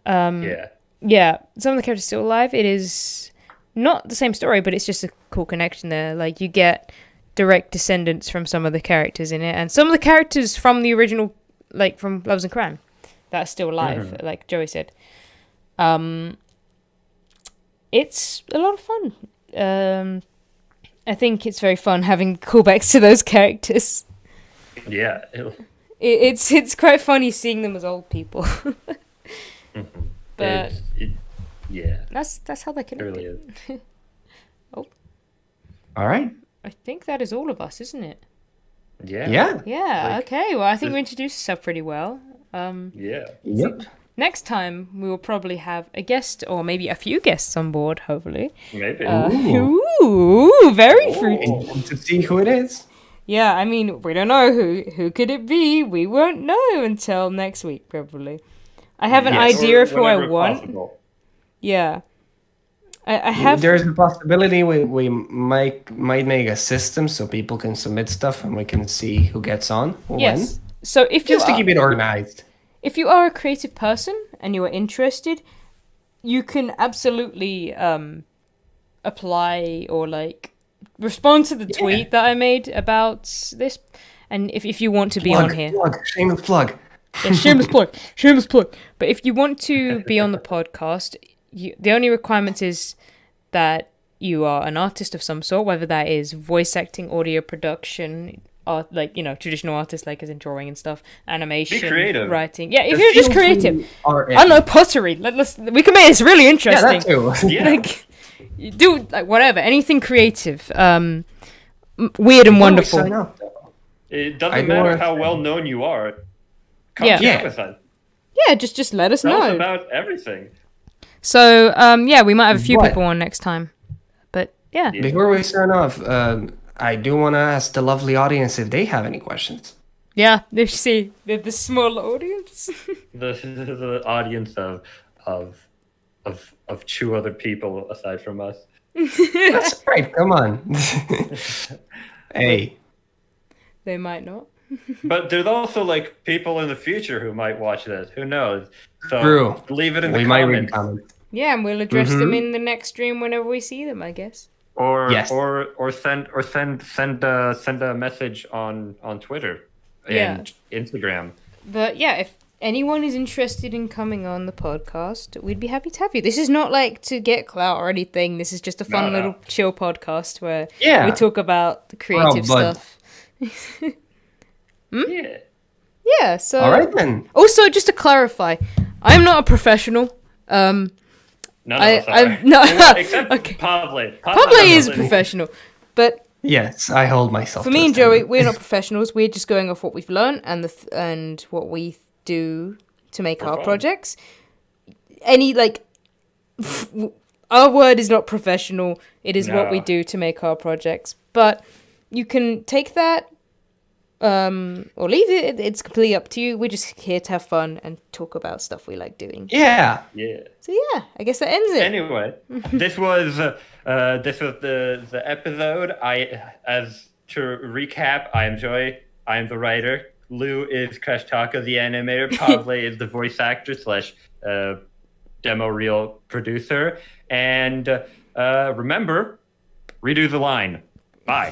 Yeah. Yeah, some of the characters are still alive. It is not the same story, but it's just a cool connection there. Like, you get direct descendants from some of the characters in it, and some of the characters from the original, like from Lovers in Crime, that are still alive, like Joey said. It's a lot of fun. I think it's very fun having callbacks to those characters. Yeah. It's quite funny seeing them as old people. But yeah. that's how they It connect. really is. All right. I think that is all of us, isn't it? Yeah. Yeah. Yeah. Like, Okay. Well, I think we introduced ourselves pretty well. Yeah. Yep. Next time we will probably have a guest or maybe a few guests on board. Hopefully. Maybe. Ooh, very fruity. And to see who it is. Yeah, I mean, we don't know who could it be. We won't know until next week, probably. I have an Yes, idea or of who I whenever want. possible. Yeah, I have. There's a possibility we might make a system so people can submit stuff and we can see who gets on when. Yes. So if you Just to are, keep it organized. if you are a creative person and you are interested, you can absolutely apply or like respond to the tweet that I made about this. And if you want to be on here, Shameless plug. yeah, shameless plug, shameless plug. But if you want to be on the podcast, the only requirement is that you are an artist of some sort, whether that is voice acting, audio production, art, like traditional artists, like as in drawing and stuff, animation, Be creative. writing. Yeah, if you're just creative, Art. I don't know, pottery. We can make this really Yeah, interesting. that too. Yeah. Like, you do like whatever, anything creative, weird and wonderful. Sign up, though. It I doesn't do matter wanna how say- well known you are. Come Yeah. chat Yeah. with us. Yeah, just let us Tell us know. about everything. So yeah, we might have a few But- people on next time. But yeah. Yeah. Before we sign off, I do want to ask the lovely audience if they have any questions. Yeah, you see the small audience. The audience of two other people aside from us. That's right. Come on. Hey. They might not. But there's also like people in the future who might watch this. Who knows? So True. leave it in We the might read comments. comments. Yeah, and we'll address them Mhm. in the next stream whenever we see them, I guess. Or Yes. send a message on Twitter Yeah. and Instagram. But yeah, if anyone is interested in coming on the podcast, we'd be happy to have you. This is not like to get clout or anything. This is just a fun No, no. little chill podcast where Yeah. we talk about the creative bud. stuff. Yeah. Yeah, so All right then. also just to clarify, I'm not a professional. None of I- us are. I've- no- Well, except Okay. Pavle. Pablo is a professional, but Yes, I hold myself. for to me the and Joey, standard. we're not professionals. We're just going off what we've learned and and what we do to make our fun. projects. Any like, our word is not professional. It is what we No. do to make our projects. But you can take that, or leave it. It's completely up to you. We're just here to have fun and talk about stuff we like doing. Yeah. Yeah. So yeah, I guess that ends it. Anyway, this was the episode. As to recap, I am Joy. I am the writer. Lou is Crash Taka, the animator. Pavle is the voice actor / demo reel producer. And remember, redo the line. Bye.